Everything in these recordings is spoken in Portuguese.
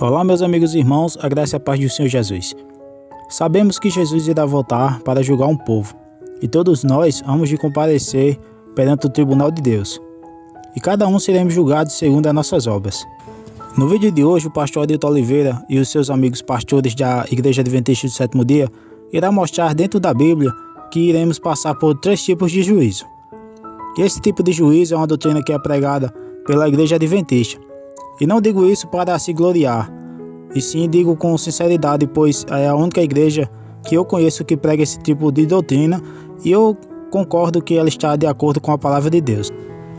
Olá, meus amigos e irmãos, a graça e a paz do Senhor Jesus. Sabemos que Jesus irá voltar para julgar um povo, e todos nós hamos de comparecer perante o tribunal de Deus, e cada um seremos julgados segundo as nossas obras. No vídeo de hoje, o pastor Adilton Oliveira e os seus amigos pastores da Igreja Adventista do Sétimo Dia irá mostrar dentro da Bíblia que iremos passar por 3 tipos de juízo. E esse tipo de juízo é uma doutrina que é pregada pela Igreja Adventista. E não digo isso para se gloriar, e sim digo com sinceridade, pois é a única igreja que eu conheço que prega esse tipo de doutrina e eu concordo que ela está de acordo com a palavra de Deus.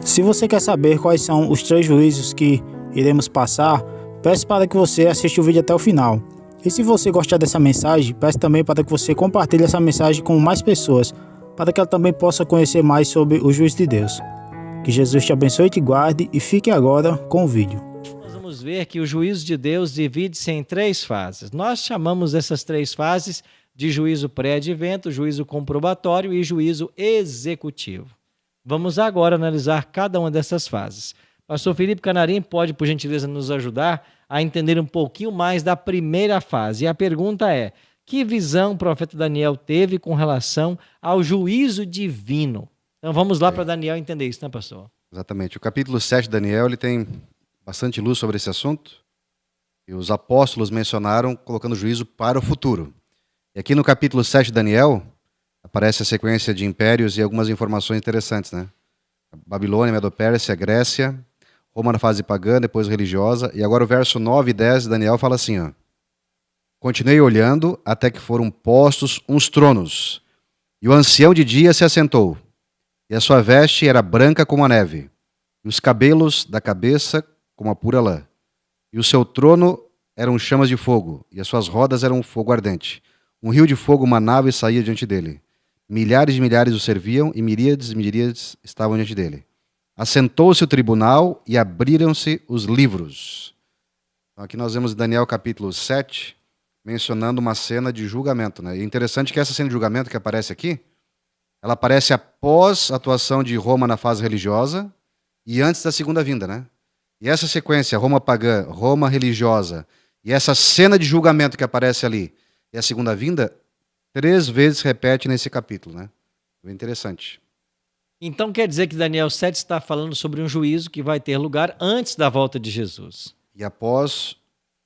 Se você quer saber quais são os 3 juízos que iremos passar, peço para que você assista o vídeo até o final. E se você gostar dessa mensagem, peço também para que você compartilhe essa mensagem com mais pessoas, para que ela também possa conhecer mais sobre o juízo de Deus. Que Jesus te abençoe e te guarde, e fique agora com o vídeo. Vamos ver que o juízo de Deus divide-se em 3 fases. Nós chamamos essas 3 fases de juízo pré-advento, juízo comprobatório e juízo executivo. Vamos agora analisar cada uma dessas fases. Pastor Felipe Canarim pode, por gentileza, nos ajudar a entender um pouquinho mais da primeira fase. E a pergunta é: que visão o profeta Daniel teve com relação ao juízo divino? Então vamos lá para Daniel entender isso, né, pastor? Exatamente. O capítulo 7 de Daniel ele tem bastante luz sobre esse assunto, e os apóstolos mencionaram colocando juízo para o futuro. E aqui no capítulo 7 de Daniel, aparece a sequência de impérios e algumas informações interessantes, né? Babilônia, Medo-Pérsia, Grécia, Roma na fase pagã, depois religiosa, e agora o verso 9 e 10 de Daniel fala assim, ó: continuei olhando até que foram postos uns tronos, e o ancião de dia se assentou, e a sua veste era branca como a neve, e os cabelos da cabeça como a pura lã. E o seu trono eram chamas de fogo, e as suas rodas eram um fogo ardente. Um rio de fogo manava e saía diante dele. Milhares de milhares o serviam, e miríades e miríades estavam diante dele. Assentou-se o tribunal, e abriram-se os livros. Então, aqui nós vemos Daniel capítulo 7, mencionando uma cena de julgamento, né? E é interessante que essa cena de julgamento que aparece aqui, ela aparece após a atuação de Roma na fase religiosa, e antes da segunda vinda, né? E essa sequência, Roma pagã, Roma religiosa, e essa cena de julgamento que aparece ali, e a segunda vinda, 3 vezes repete nesse capítulo, né? Bem interessante. Então quer dizer que Daniel 7 está falando sobre um juízo que vai ter lugar antes da volta de Jesus. E após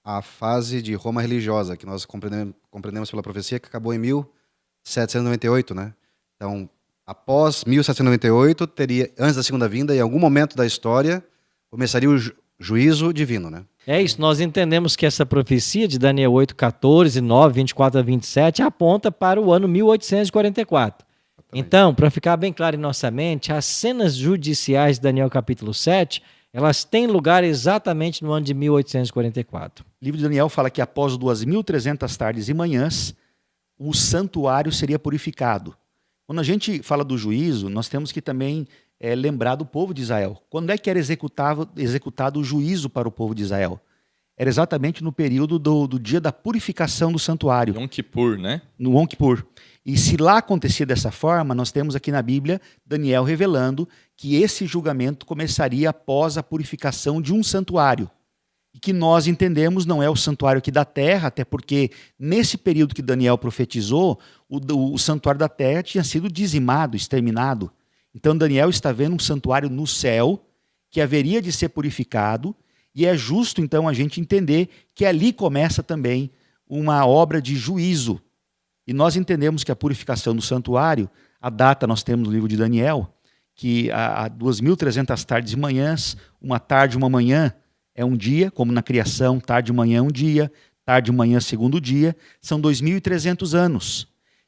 a fase de Roma religiosa, que nós compreendemos pela profecia, que acabou em 1798, né? Então, após 1798, teria, antes da segunda vinda, em algum momento da história, começaria o juízo divino, né? É isso, nós entendemos que essa profecia de Daniel 8, 14, 9, 24 a 27 aponta para o ano 1844. Exatamente. Então, para ficar bem claro em nossa mente, as cenas judiciais de Daniel capítulo 7, elas têm lugar exatamente no ano de 1844. O livro de Daniel fala que após 2.300 tardes e manhãs, o santuário seria purificado. Quando a gente fala do juízo, nós temos que também lembrar do povo de Israel. Quando é que era executado o juízo para o povo de Israel? Era exatamente no período do dia da purificação do santuário. Yom Kippur, né? No Yom Kippur. E se lá acontecia dessa forma, nós temos aqui na Bíblia Daniel revelando que esse julgamento começaria após a purificação de um santuário. E que nós entendemos não é o santuário aqui da terra, até porque nesse período que Daniel profetizou, o santuário da terra tinha sido dizimado, exterminado. Então Daniel está vendo um santuário no céu que haveria de ser purificado, e é justo então a gente entender que ali começa também uma obra de juízo. E nós entendemos que a purificação do santuário, a data nós temos no livro de Daniel, que há 2.300 tardes e manhãs, uma tarde e uma manhã é um dia, como na criação, tarde e manhã é um dia, tarde e manhã segundo dia, são 2.300 anos.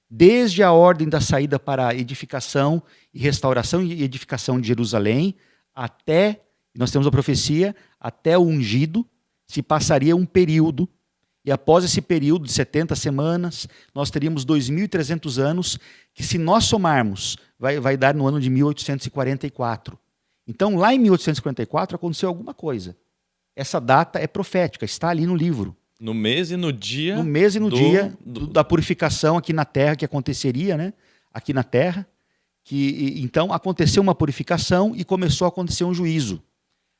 Desde a ordem da saída para a edificação e restauração e edificação de Jerusalém, até, nós temos a profecia, até o ungido, se passaria um período, e após esse período de 70 semanas, nós teríamos 2.300 anos, que se nós somarmos, vai dar no ano de 1844. Então, lá em 1844, aconteceu alguma coisa. Essa data é profética, está ali no livro. No mês e no dia. No mês e no dia da purificação aqui na terra, que aconteceria, né? Aqui na terra. Então aconteceu uma purificação e começou a acontecer um juízo.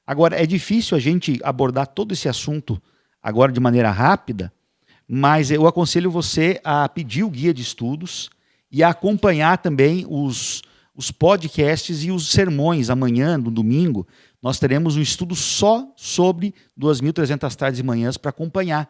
Agora, é difícil a gente abordar todo esse assunto agora de maneira rápida, mas eu aconselho você a pedir o guia de estudos e a acompanhar também os podcasts e os sermões. Amanhã, no domingo, nós teremos um estudo só sobre 2.300 tardes e manhãs para acompanhar.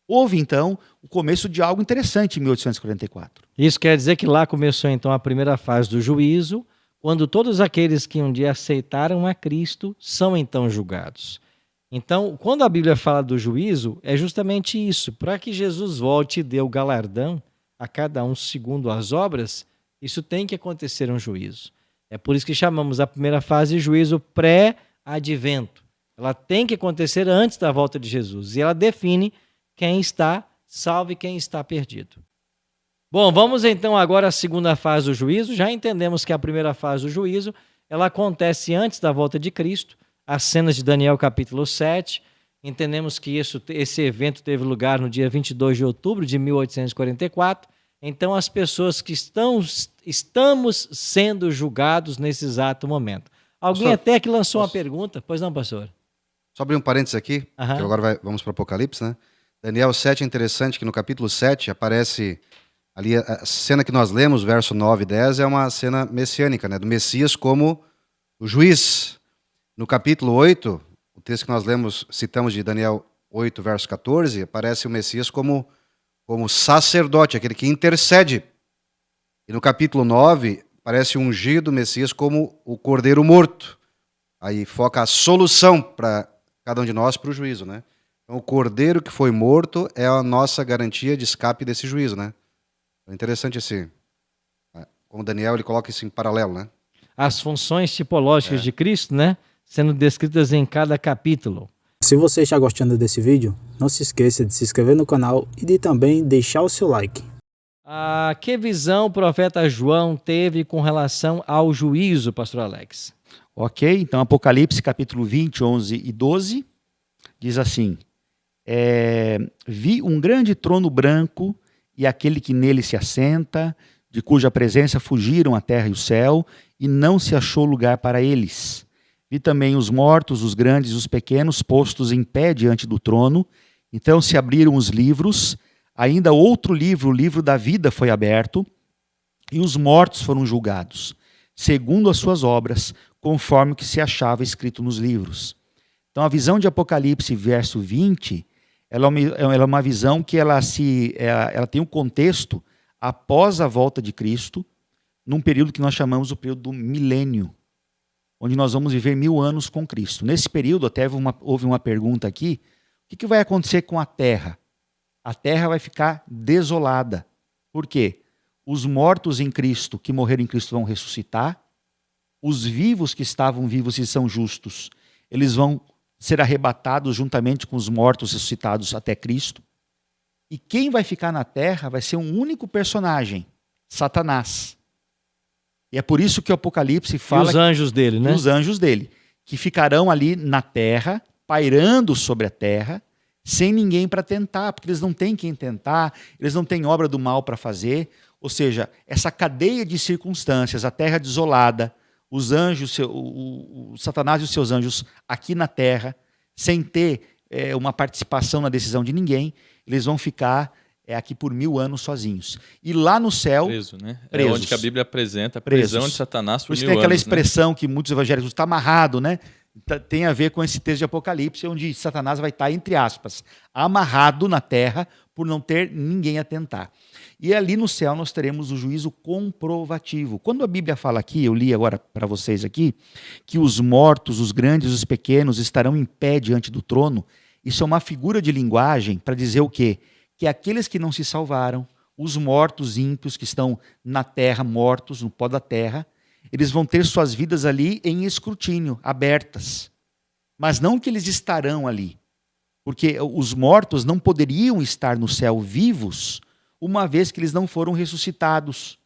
Houve, então, o começo de algo interessante em 1844. Isso quer dizer que lá começou, então, a primeira fase do juízo, quando todos aqueles que um dia aceitaram a Cristo são, então, julgados. Então, quando a Bíblia fala do juízo, é justamente isso. Para que Jesus volte e dê o galardão a cada um segundo as obras, isso tem que acontecer um juízo. É por isso que chamamos a primeira fase de juízo pré-advento. Ela tem que acontecer antes da volta de Jesus. E ela define quem está salvo e quem está perdido. Bom, vamos então agora à segunda fase do juízo. Já entendemos que a primeira fase do juízo, ela acontece antes da volta de Cristo, as cenas de Daniel capítulo 7. Entendemos que esse evento teve lugar no dia 22 de outubro de 1844. Então, as pessoas que estamos sendo julgados nesse exato momento. Alguém até que lançou uma pergunta. Pois não, pastor? Só abrir um parênteses aqui, que agora vamos para o Apocalipse, né? Daniel 7 é interessante que no capítulo 7 aparece ali a cena que nós lemos, verso 9 e 10, é uma cena messiânica, né? Do Messias como o juiz. No capítulo 8, o texto que nós citamos de Daniel 8, verso 14, aparece o Messias como sacerdote, aquele que intercede. E no capítulo 9, aparece o ungido Messias como o cordeiro morto. Aí foca a solução para cada um de nós para o juízo, né? Então, o cordeiro que foi morto é a nossa garantia de escape desse juízo, né? É interessante como Daniel ele coloca isso em paralelo, né? As funções tipológicas de Cristo, né? Sendo descritas em cada capítulo. Se você está gostando desse vídeo, não se esqueça de se inscrever no canal e de também deixar o seu like. Que visão o profeta João teve com relação ao juízo, pastor Alex? Ok, então Apocalipse capítulo 20, 11 e 12, diz assim: vi um grande trono branco e aquele que nele se assenta, de cuja presença fugiram a terra e o céu, e não se achou lugar para eles. Vi também os mortos, os grandes e os pequenos, postos em pé diante do trono. Então se abriram os livros, ainda outro livro, o livro da vida, foi aberto, e os mortos foram julgados, segundo as suas obras, conforme o que se achava escrito nos livros. Então a visão de Apocalipse, verso 20, ela é uma visão que ela tem um contexto após a volta de Cristo, num período que nós chamamos o período do milênio, onde nós vamos viver 1000 anos com Cristo. Nesse período, até houve uma pergunta aqui, o que vai acontecer com a terra? A terra vai ficar desolada. Por quê? Os mortos em Cristo, que morreram em Cristo, vão ressuscitar. Os vivos que estavam vivos e são justos, eles vão ser arrebatados juntamente com os mortos ressuscitados até Cristo. E quem vai ficar na terra vai ser um único personagem, Satanás. E é por isso que o Apocalipse fala... E os anjos dele, né? Os anjos dele, que ficarão ali na terra, pairando sobre a terra, sem ninguém para tentar, porque eles não têm quem tentar, eles não têm obra do mal para fazer. Ou seja, essa cadeia de circunstâncias, a terra desolada, os anjos, o Satanás e os seus anjos aqui na terra, sem ter uma participação na decisão de ninguém, eles vão ficar aqui por 1000 anos sozinhos. E lá no céu... Preso, né? Presos. É onde que a Bíblia apresenta a prisão de Satanás por 1000 anos. Tem aquela expressão que muitos evangélicos está amarrado, né? Tem a ver com esse texto de Apocalipse, onde Satanás vai estar, entre aspas, amarrado na terra por não ter ninguém a tentar. E ali no céu nós teremos o juízo comprovativo. Quando a Bíblia fala aqui, eu li agora para vocês aqui, que os mortos, os grandes e os pequenos estarão em pé diante do trono, isso é uma figura de linguagem para dizer o quê? Que aqueles que não se salvaram, os mortos ímpios que estão na terra, mortos, no pó da terra, eles vão ter suas vidas ali em escrutínio, abertas. Mas não que eles estarão ali, porque os mortos não poderiam estar no céu vivos, uma vez que eles não foram ressuscitados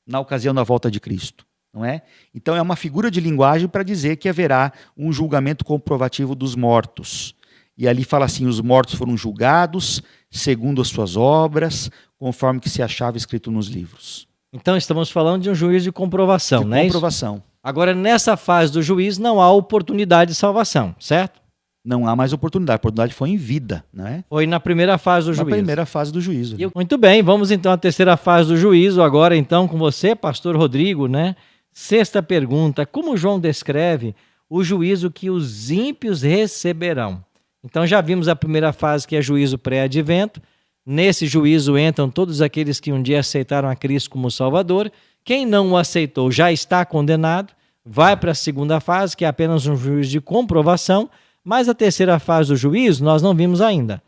na ocasião da volta de Cristo, não é? Então é uma figura de linguagem para dizer que haverá um julgamento comprovativo dos mortos. E ali fala assim: os mortos foram julgados segundo as suas obras, conforme que se achava escrito nos livros. Então estamos falando de um juízo de comprovação, De não é isso? comprovação. Agora, nessa fase do juízo, não há oportunidade de salvação, certo? Não há mais oportunidade. A oportunidade foi em vida, não é? Foi na primeira fase do Na juízo. primeira fase do juízo. Muito bem, vamos então à terceira fase do juízo, agora então com você, pastor Rodrigo, né? Sexta pergunta, como João descreve o juízo que os ímpios receberão? Então já vimos a primeira fase, que é juízo pré-advento. Nesse juízo entram todos aqueles que um dia aceitaram a Cristo como Salvador. Quem não o aceitou já está condenado, vai para a segunda fase, que é apenas um juízo de comprovação, mas a terceira fase do juízo nós não vimos ainda.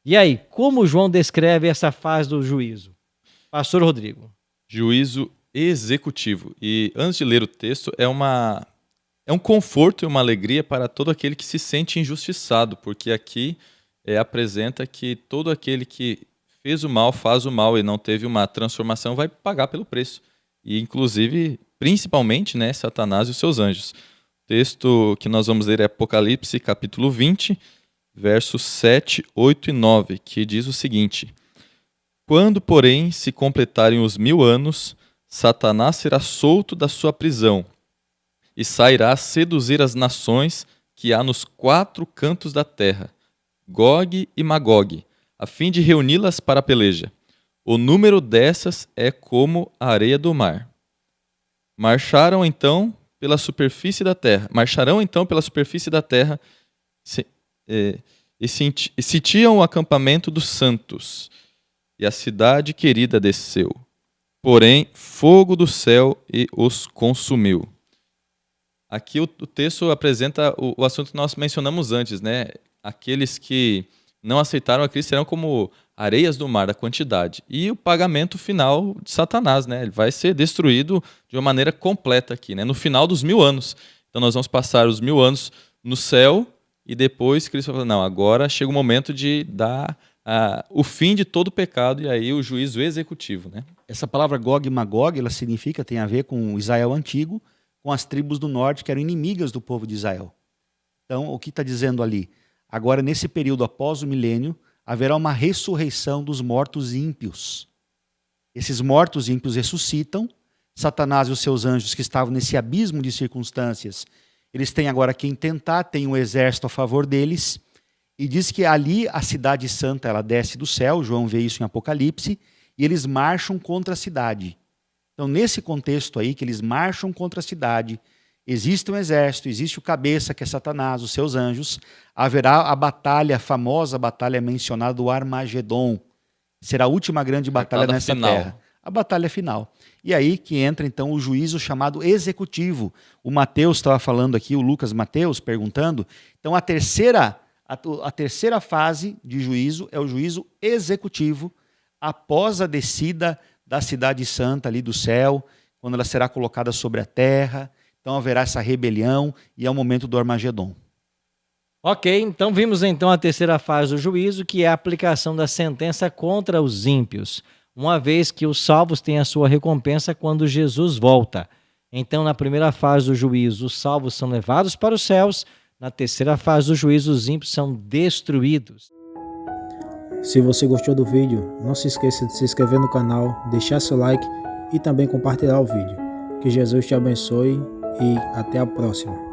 E aí, como João descreve essa fase do juízo? Pastor Rodrigo. Juízo executivo. E antes de ler o texto, é um conforto e uma alegria para todo aquele que se sente injustiçado, porque aqui apresenta que todo aquele que fez o mal, faz o mal e não teve uma transformação vai pagar pelo preço. E inclusive, principalmente, né, Satanás e os seus anjos. O texto que nós vamos ler é Apocalipse, capítulo 20, versos 7, 8 e 9, que diz o seguinte: Quando, porém, se completarem os 1000 anos, Satanás será solto da sua prisão e sairá a seduzir as nações que há nos 4 cantos da terra, Gog e Magog, a fim de reuni-las para a peleja. O número dessas é como a areia do mar. Marcharão então pela superfície da terra e sitiam o acampamento dos santos, e a cidade querida desceu. Porém, fogo do céu e os consumiu. Aqui o texto apresenta o assunto que nós mencionamos antes, né? Aqueles que não aceitaram a Cristo serão como areias do mar, da quantidade. E o pagamento final de Satanás, né? Ele vai ser destruído de uma maneira completa aqui, né? No final dos 1000 anos. Então nós vamos passar os 1000 anos no céu e depois Cristo vai falar, não, agora chega o momento de dar o fim de todo o pecado e aí o juízo executivo, né? Essa palavra Gog e Magog, ela significa, tem a ver com o Israel antigo, com as tribos do norte que eram inimigas do povo de Israel. Então, o que está dizendo ali? Agora, nesse período após o milênio, haverá uma ressurreição dos mortos ímpios. Esses mortos ímpios ressuscitam. Satanás e os seus anjos que estavam nesse abismo de circunstâncias, eles têm agora quem tentar, tem um exército a favor deles, e diz que ali a cidade santa ela desce do céu, João vê isso em Apocalipse, e eles marcham contra a cidade. Então, nesse contexto aí, que eles marcham contra a cidade, existe um exército, existe o cabeça, que é Satanás, os seus anjos, haverá a batalha, a famosa batalha mencionada do Armagedon. Será a última grande batalha nessa terra. A batalha final. E aí que entra então o juízo chamado executivo. O Mateus estava falando aqui, o Lucas Mateus perguntando. Então a terceira fase de juízo é o juízo executivo, após a descida da cidade santa ali do céu, quando ela será colocada sobre a terra. Então haverá essa rebelião e é o momento do Armagedon. Ok, então vimos então a terceira fase do juízo, que é a aplicação da sentença contra os ímpios, uma vez que os salvos têm a sua recompensa quando Jesus volta. Então, na primeira fase do juízo, os salvos são levados para os céus, na terceira fase do juízo, os ímpios são destruídos. Se você gostou do vídeo, não se esqueça de se inscrever no canal, deixar seu like e também compartilhar o vídeo. Que Jesus te abençoe e até a próxima.